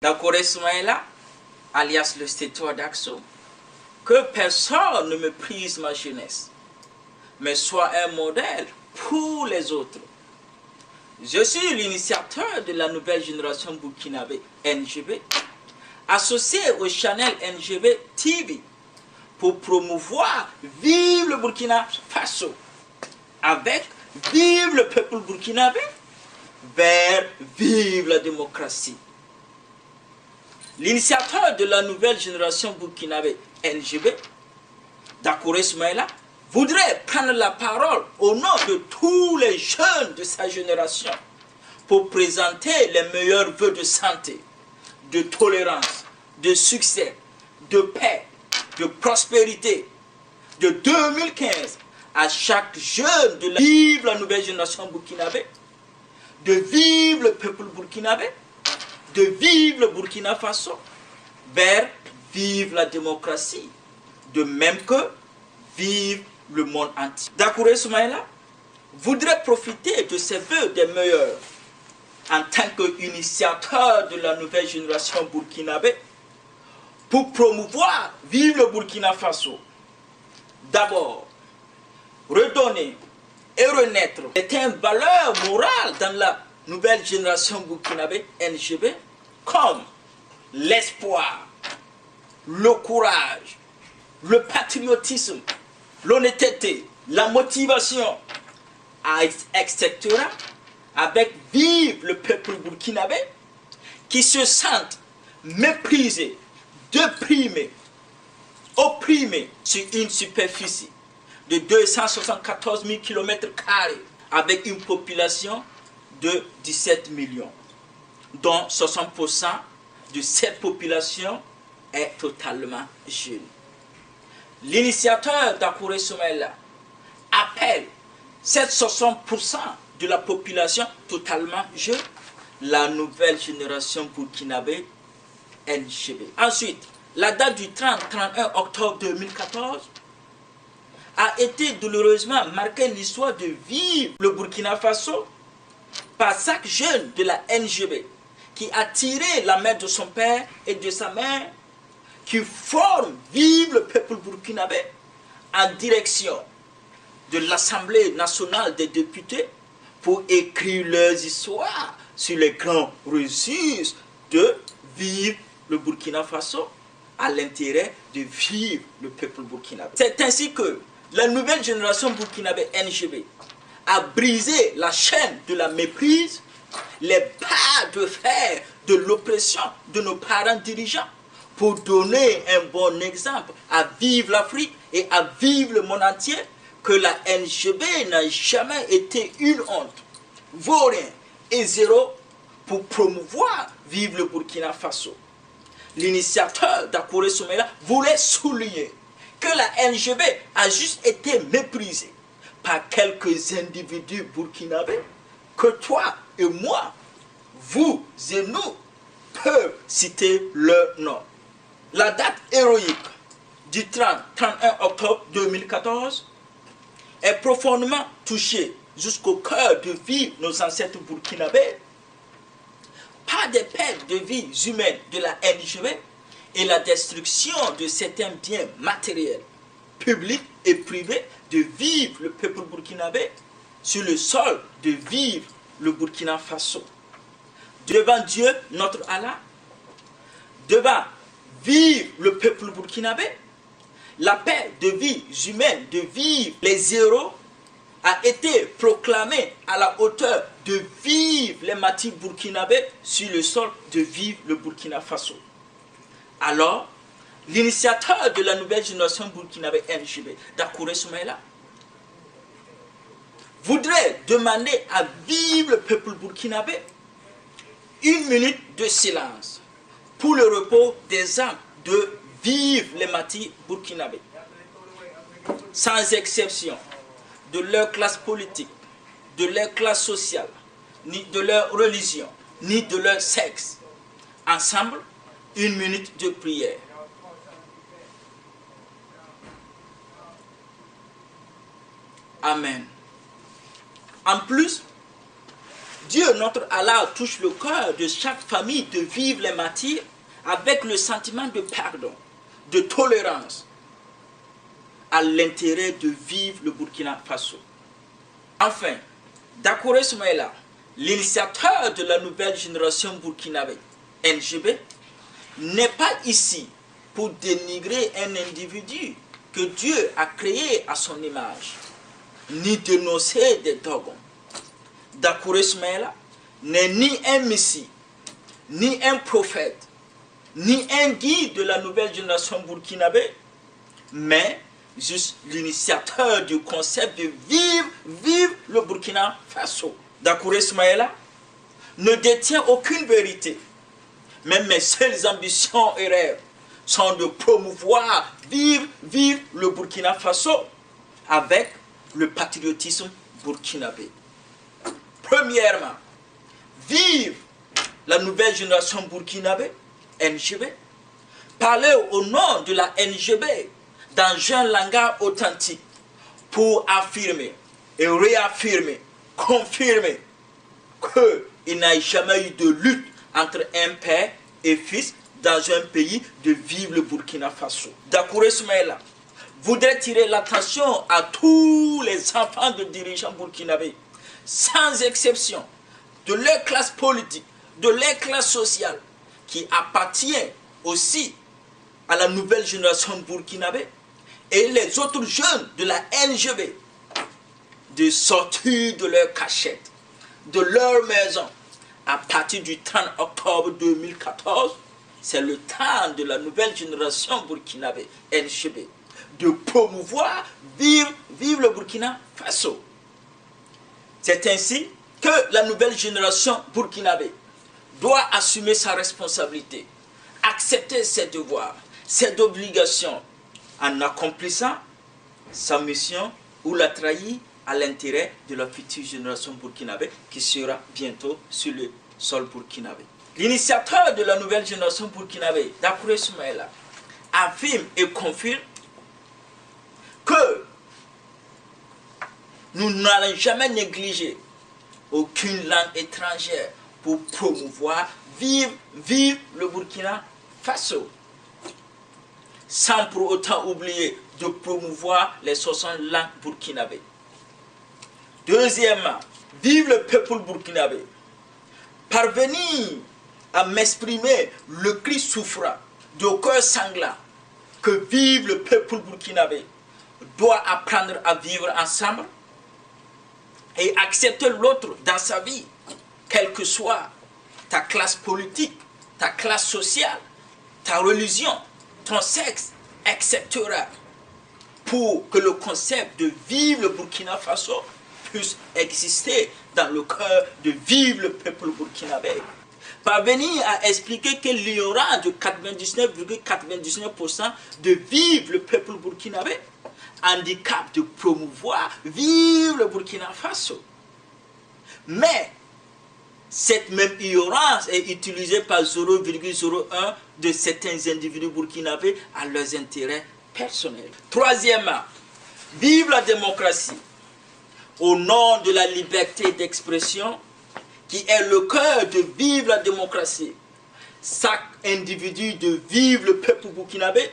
Dakore Soumaïla, alias le Stétois d'Axo, que personne ne méprise ma jeunesse, mais soit un modèle pour les autres. Je suis l'initiateur de la nouvelle génération burkinabé NGB, associé au channel NGB TV pour promouvoir Vive le Burkina Faso avec Vive le peuple burkinabé vers Vive la démocratie. L'initiateur de la nouvelle génération burkinabé NGB, Dakore Soumaïla, voudrait prendre la parole au nom de tous les jeunes de sa génération pour présenter les meilleurs vœux de santé, de tolérance, de succès, de paix, de prospérité de 2015 à chaque jeune de Vive la nouvelle génération burkinabé, de Vive le peuple burkinabé, de Vive le Burkina Faso vers Vive la démocratie, de même que Vive le monde entier. Dakore Soumaïla voudrait profiter de ces vœux des meilleurs en tant qu'initiateur de la nouvelle génération burkinabé pour promouvoir Vive le Burkina Faso. D'abord, redonner et renaître certaines valeurs morales dans la nouvelle génération burkinabé NGB comme l'espoir, le courage, le patriotisme, l'honnêteté, la motivation, etc. avec Vive le peuple burkinabé qui se sentent méprisés, déprimés, opprimés sur une superficie de 274 000 km² avec une population de 17 millions, dont 60% de cette population est totalement jeune. L'initiateur Dakore Soumaïla appelle cette 60% de la population totalement jeune la nouvelle génération burkinabé NGB. Ensuite, la date du 30-31 octobre 2014 a été douloureusement marquée l'histoire de Vive le Burkina Faso par chaque jeune de la NGB qui a tiré la main de son père et de sa mère, qui forment Vive le peuple burkinabé en direction de l'Assemblée nationale des députés pour écrire leurs histoires sur les grands reçus de Vive le Burkina Faso à l'intérêt de Vive le peuple burkinabé. C'est ainsi que la nouvelle génération burkinabé NGB a brisé la chaîne de la méprise, les barres de fer de l'oppression de nos parents dirigeants pour donner un bon exemple à Vive l'Afrique et à Vive le monde entier que la NGB n'a jamais été une honte, vaut rien et zéro pour promouvoir Vive le Burkina Faso. L'initiateur Dakore Soumaïla voulait souligner que la NGB a juste été méprisée par quelques individus burkinabés que toi et moi, vous et nous, peuvent citer leur nom. La date héroïque du 30-31 octobre 2014 est profondément touchée jusqu'au cœur de vie de nos ancêtres burkinabés par des pertes de vies humaines de la NGB et la destruction de certains biens matériels, publics et privés de Vive le peuple burkinabé sur le sol de Vive le Burkina Faso. Devant Dieu, notre Allah, devant Vive le peuple burkinabé, la paix de vie humaine, de Vive les héros, a été proclamée à la hauteur de Vive les martyrs burkinabés sur le sol de Vive le Burkina Faso. Alors, l'initiateur de la nouvelle génération burkinabé NGB, Dakore Soumaïla, voudrait demander à Vive le peuple burkinabé 1 minute de silence pour le repos des âmes de Vive les martyrs burkinabés, sans exception de leur classe politique, de leur classe sociale, ni de leur religion, ni de leur sexe. Ensemble, 1 minute de prière. Amen. En plus Dieu, notre Allah, touche le cœur de chaque famille de vivre les martyrs avec le sentiment de pardon, de tolérance, à l'intérêt de vivre le Burkina Faso. Enfin, Dakore Soumaïla, l'initiateur de la nouvelle génération burkinabé, NGB, n'est pas ici pour dénigrer un individu que Dieu a créé à son image, ni dénoncer des dogmes. Dakore Soumaïla n'est ni un messie, ni un prophète, ni un guide de la nouvelle génération burkinabé, mais juste l'initiateur du concept de vivre le Burkina Faso. Dakore Soumaïla ne détient aucune vérité, mais mes seules ambitions et rêves sont de promouvoir, vivre le Burkina Faso avec le patriotisme burkinabé. Premièrement, vive la nouvelle génération burkinabé, NGB, parler au nom de la NGB dans un langage authentique pour affirmer et réaffirmer, confirmer qu'il n'y a jamais eu de lutte entre un père et fils dans un pays de vivre le Burkina Faso. Dakore Soumaïla voudrait tirer l'attention à tous les enfants de dirigeants burkinabés, sans exception, de leur classe politique, de leur classe sociale, qui appartient aussi à la nouvelle génération burkinabé, et les autres jeunes de la NGB, de sortir de leur cachette, de leur maison, à partir du 30 octobre 2014, c'est le temps de la nouvelle génération burkinabé, NGB, de promouvoir, vivre le Burkina Faso. C'est ainsi que la nouvelle génération burkinabé doit assumer sa responsabilité, accepter ses devoirs, ses obligations, en accomplissant sa mission ou la trahir à l'intérêt de la future génération burkinabé qui sera bientôt sur le sol burkinabé. L'initiateur de la nouvelle génération burkinabé, Dakore Soumaïla, affirme et confirme que nous n'allons jamais négliger aucune langue étrangère pour promouvoir, vivre le Burkina Faso, sans pour autant oublier de promouvoir les 60 langues burkinabées. Deuxièmement, vive le peuple burkinabé. Parvenir à m'exprimer le cri souffrant de cœur sanglant que vive le peuple burkinabé doit apprendre à vivre ensemble et accepter l'autre dans sa vie, quelle que soit ta classe politique, ta classe sociale, ta religion, ton sexe, etc. pour que le concept de vivre le Burkina Faso puisse exister dans le cœur de vivre le peuple burkinabé. Parvenir à expliquer qu'il y aura de 99,99% de vivre le peuple burkinabé, handicap de promouvoir, vivre le Burkina Faso. Mais cette même ignorance est utilisée par 0,01 de certains individus burkinabés à leurs intérêts personnels. Troisièmement, vive la démocratie au nom de la liberté d'expression qui est le cœur de vivre la démocratie. Chaque individu de vivre le peuple burkinabé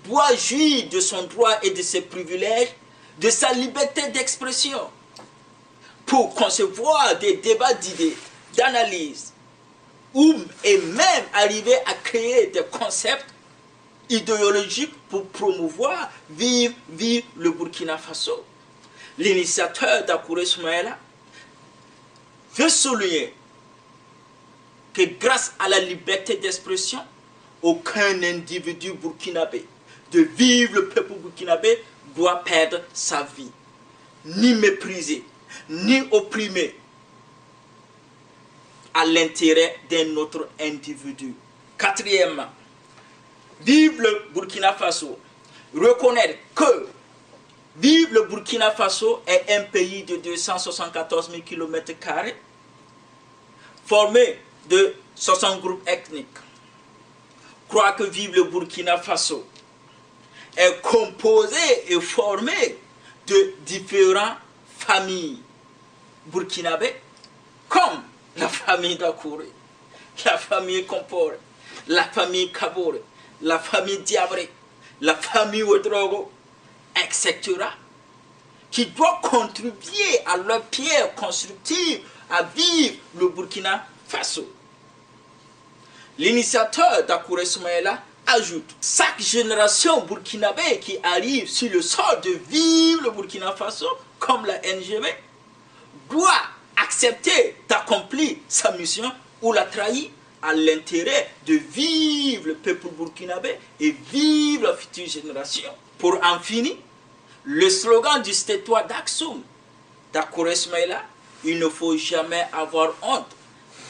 doit jouir de son droit et de ses privilèges, de sa liberté d'expression, pour concevoir des débats d'idées, d'analyse, et même arriver à créer des concepts idéologiques pour promouvoir, vivre le Burkina Faso. L'initiateur Dakore Soumaïla veut souligner que grâce à la liberté d'expression, aucun individu burkinabé de vivre le peuple burkinabé doit perdre sa vie, ni méprisé, ni opprimé à l'intérêt d'un autre individu. Quatrièmement, vive le Burkina Faso, reconnaître que vive le Burkina Faso est un pays de 274 000 km², formé de 60 groupes ethniques. Croire que vive le Burkina Faso est composé et formé de différentes familles burkinabées, comme la famille Dakouré, la famille Compaoré, la famille Kaboré, la famille Diabré, la famille Ouedraogo, etc., qui doivent contribuer à leur pierre constructive à vivre le Burkina Faso. L'initiateur Dakouré Soumaïla ajoute: chaque génération burkinabé qui arrive sur le sol de vivre le Burkina Faso, comme la NGB, doit accepter d'accomplir sa mission ou la trahir à l'intérêt de vivre le peuple burkinabé et vivre la future génération. Pour en finir, le slogan du territoire d'Aksum, Dakouré Soumaïla, il ne faut jamais avoir honte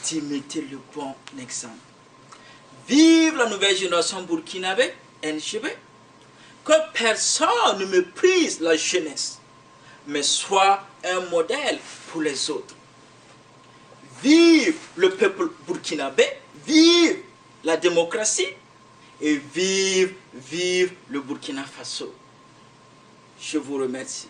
d'imiter le bon exemple. Vive la nouvelle génération burkinabé, NGB, que personne ne méprise la jeunesse, mais soit un modèle pour les autres. Vive le peuple burkinabé, vive la démocratie et vive le Burkina Faso. Je vous remercie.